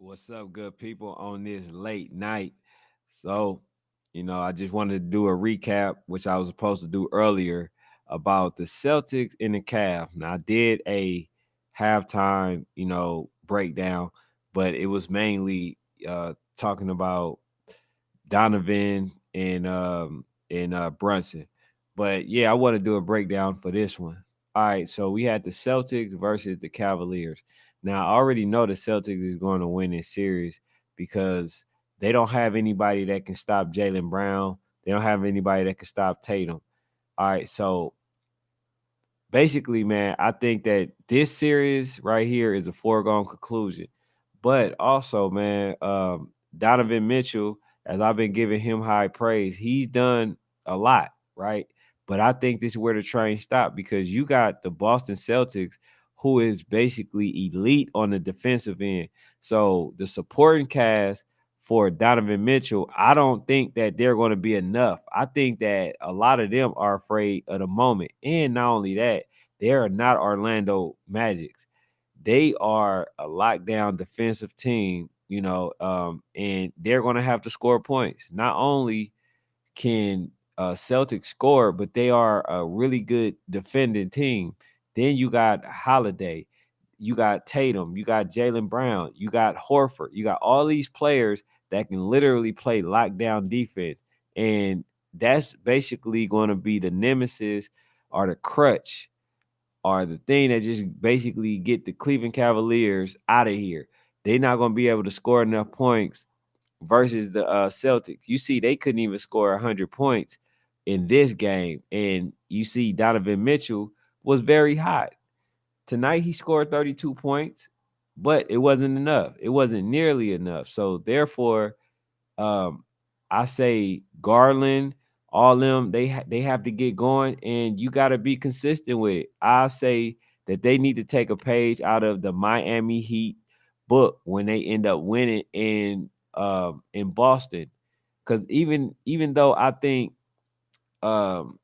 What's up, good people, on this late night? So, I just wanted to do a recap, which I was supposed to do earlier, about the Celtics and the Cavs. Now, I did a halftime, breakdown, but it was mainly talking about Donovan and Brunson. But yeah, I want to do a breakdown for this one. All right, so we had the Celtics versus the Cavaliers. Now I already know the Celtics is going to win this series because they don't have anybody that can stop Jalen Brown. They don't have anybody that can stop Tatum. All right, so basically, man, I think that this series right here is a foregone conclusion. But also, man, Donovan Mitchell, as I've been giving him high praise, he's done a lot, right? But I think this is where the train stopped because you got the Boston Celtics, who is basically elite on the defensive end. So the supporting cast for Donovan Mitchell, I don't think that they're going to be enough. I think that a lot of them are afraid of the moment. And not only that, they are not Orlando Magics. They are a lockdown defensive team, and they're going to have to score points. Not only can Celtics score, but they are a really good defending team. Then you got Holiday, you got Tatum, you got Jalen Brown, you got Horford, you got all these players that can literally play lockdown defense. And that's basically going to be the nemesis or the crutch or the thing that just basically get the Cleveland Cavaliers out of here. They're not going to be able to score enough points versus the Celtics. You see, they couldn't even score 100 points in this game. And you see, Donovan Mitchell was very hot. Tonight, he scored 32 points, but it wasn't enough. It wasn't nearly enough. So, therefore, um, I say Garland, all them, they have to get going, and you got to be consistent with it. I say that they need to take a page out of the Miami Heat book when they end up winning in Boston, because even though I think um,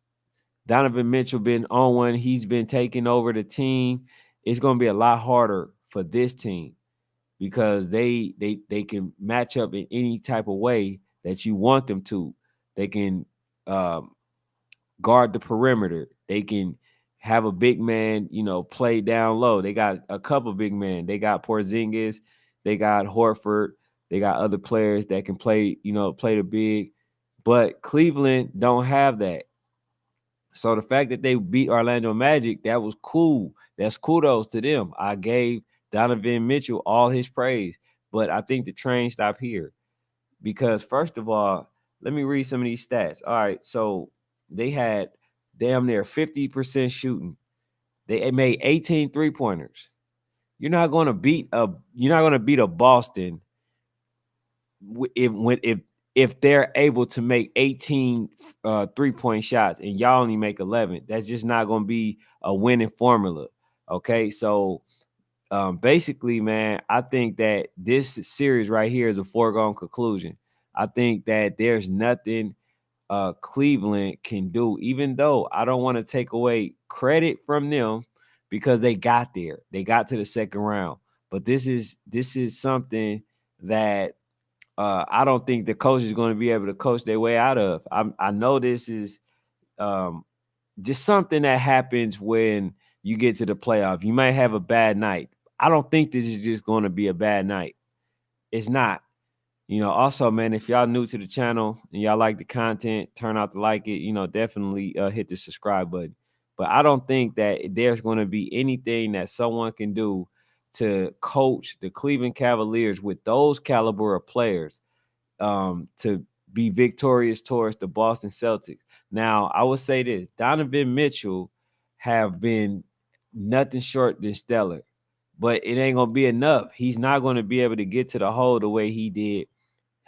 Donovan Mitchell been on one, he's been taking over the team. It's going to be a lot harder for this team because they can match up in any type of way that you want them to. They can um, guard the perimeter. They can have a big man, play down low. They got a couple big men. They got Porzingis, they got Horford, they got other players that can play, play the big. But Cleveland don't have that. So the fact that they beat Orlando Magic, that was cool. That's kudos to them. I gave Donovan Mitchell all his praise, but I think the train stopped here because first of all, let me read some of these stats. All right, so they had damn near 50% shooting. They made 18 three-pointers. You're not going to beat a Boston if they're able to make 18 3-point shots and y'all only make 11. That's just not going to be a winning formula. Okay, so basically, man, I think that this series right here is a foregone conclusion. I think that there's nothing Cleveland can do, even though I don't want to take away credit from them because they got there. They got to the second round. But this is something that I don't think the coach is going to be able to coach their way out of. I know this is um, just something that happens when you get to the playoff. You might have a bad night. I don't think this is just going to be a bad night. It's not. Also, man, if y'all new to the channel and y'all like the content, turn out to like it, definitely hit the subscribe button. But I don't think that there's going to be anything that someone can do to coach the Cleveland Cavaliers with those caliber of players to be victorious towards the Boston Celtics. Now, I would say this: Donovan Mitchell have been nothing short than stellar, but it ain't gonna be enough. He's not going to be able to get to the hole the way he did.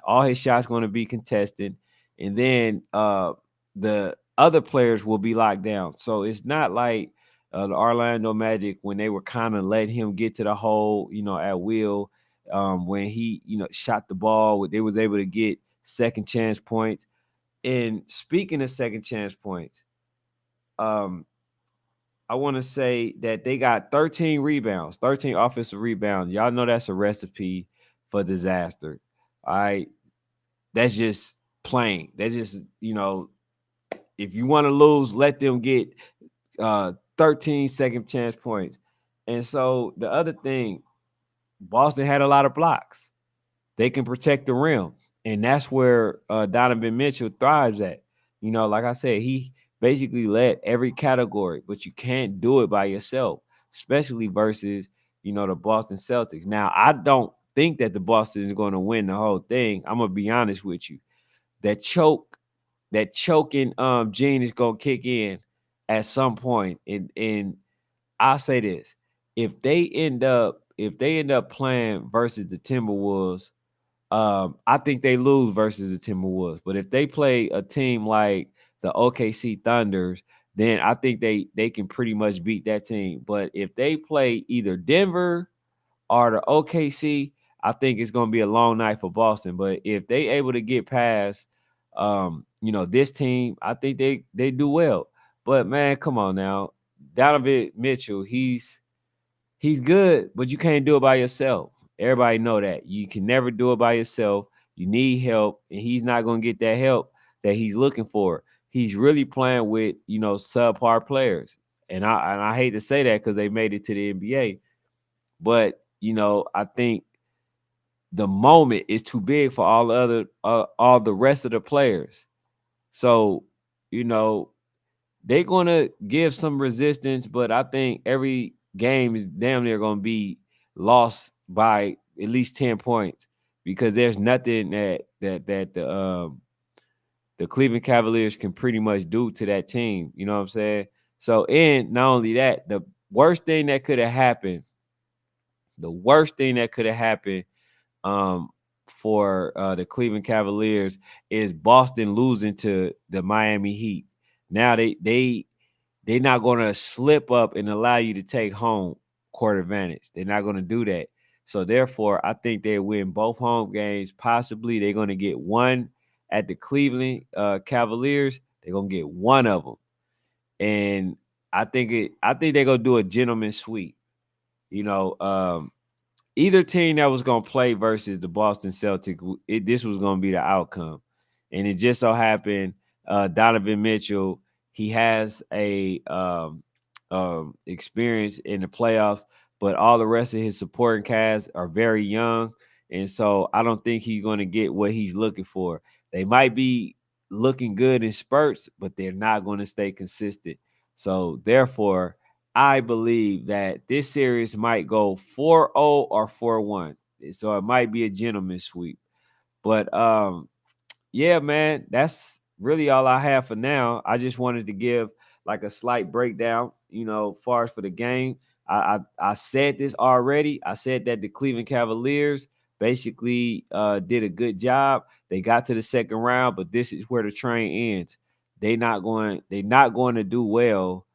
All his shots going to be contested, and then the other players will be locked down. So it's not like the Orlando Magic when they were kind of letting him get to the hole, at will. When he, shot the ball, they was able to get second chance points. And speaking of second chance points, um, I want to say that they got 13 rebounds, 13 offensive rebounds. Y'all know that's a recipe for disaster. All right. That's just plain. That's just, if you want to lose, let them get 13 second chance points. And so the other thing, Boston had a lot of blocks. They can protect the rim. And that's where Donovan Mitchell thrives at. Like I said, he basically led every category, but you can't do it by yourself, especially versus, the Boston Celtics. Now, I don't think that the Boston is going to win the whole thing. I'm going to be honest with you. That choking gene is going to kick in at some point. And I'll say this. If they end up playing versus the Timberwolves, I think they lose versus the Timberwolves. But if they play a team like the OKC Thunders, then I think they can pretty much beat that team. But if they play either Denver or the OKC, I think it's going to be a long night for Boston. But if they able to get past, this team, I think they do well. But man, come on now, Donovan Mitchell, he's good, but you can't do it by yourself. Everybody know that. You can never do it by yourself. You need help, and he's not going to get that help that he's looking for. He's really playing with, subpar players. And I hate to say that because they made it to the NBA. But, I think the moment is too big for all the rest of the players. So, you know, they're gonna give some resistance, but I think every game is damn near gonna be lost by at least 10 points because there's nothing that the Cleveland Cavaliers can pretty much do to that team. You know what I'm saying? So, and not only that, worst thing that could have happened, the worst thing that could have happened um, for the Cleveland Cavaliers is Boston losing to the Miami Heat. Now they're not going to slip up and allow you to take home court advantage. They're not going to do that. So therefore, I think they win both home games. Possibly they're going to get one at the Cleveland Cavaliers. They're going to get one of them, and I think they're going to do a gentleman's sweep. You know, either team that was going to play versus the Boston Celtics, this was going to be the outcome. And it just so happened Donovan Mitchell, he has a experience in the playoffs, but all the rest of his supporting cast are very young. And so I don't think he's going to get what he's looking for. They might be looking good in spurts, but they're not going to stay consistent. So therefore, I believe that this series might go 4-0 or 4-1. So it might be a gentleman's sweep. But yeah, man, that's really all I have for now. I just wanted to give like a slight breakdown, far as for the game. I said this already. I said that the Cleveland Cavaliers basically did a good job. They got to the second round, but this is where the train ends. They're not going to do well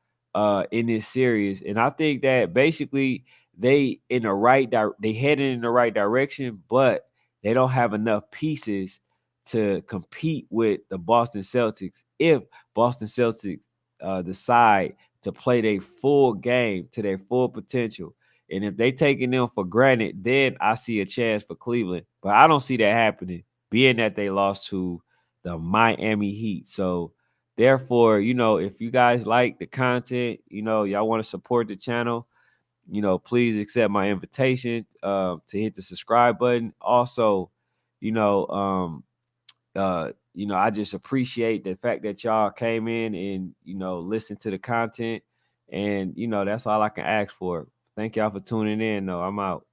in this series. And I think that basically they headed in the right direction, but they don't have enough pieces to compete with the Boston Celtics if Boston Celtics decide to play their full game to their full potential. And if they taking them for granted, then I see a chance for Cleveland. But I don't see that happening, being that they lost to the Miami Heat. So therefore, if you guys like the content, y'all want to support the channel, please accept my invitation to hit the subscribe button. Also, you know, I just appreciate the fact that y'all came in and, listened to the content. And, that's all I can ask for. Thank y'all for tuning in, though. I'm out.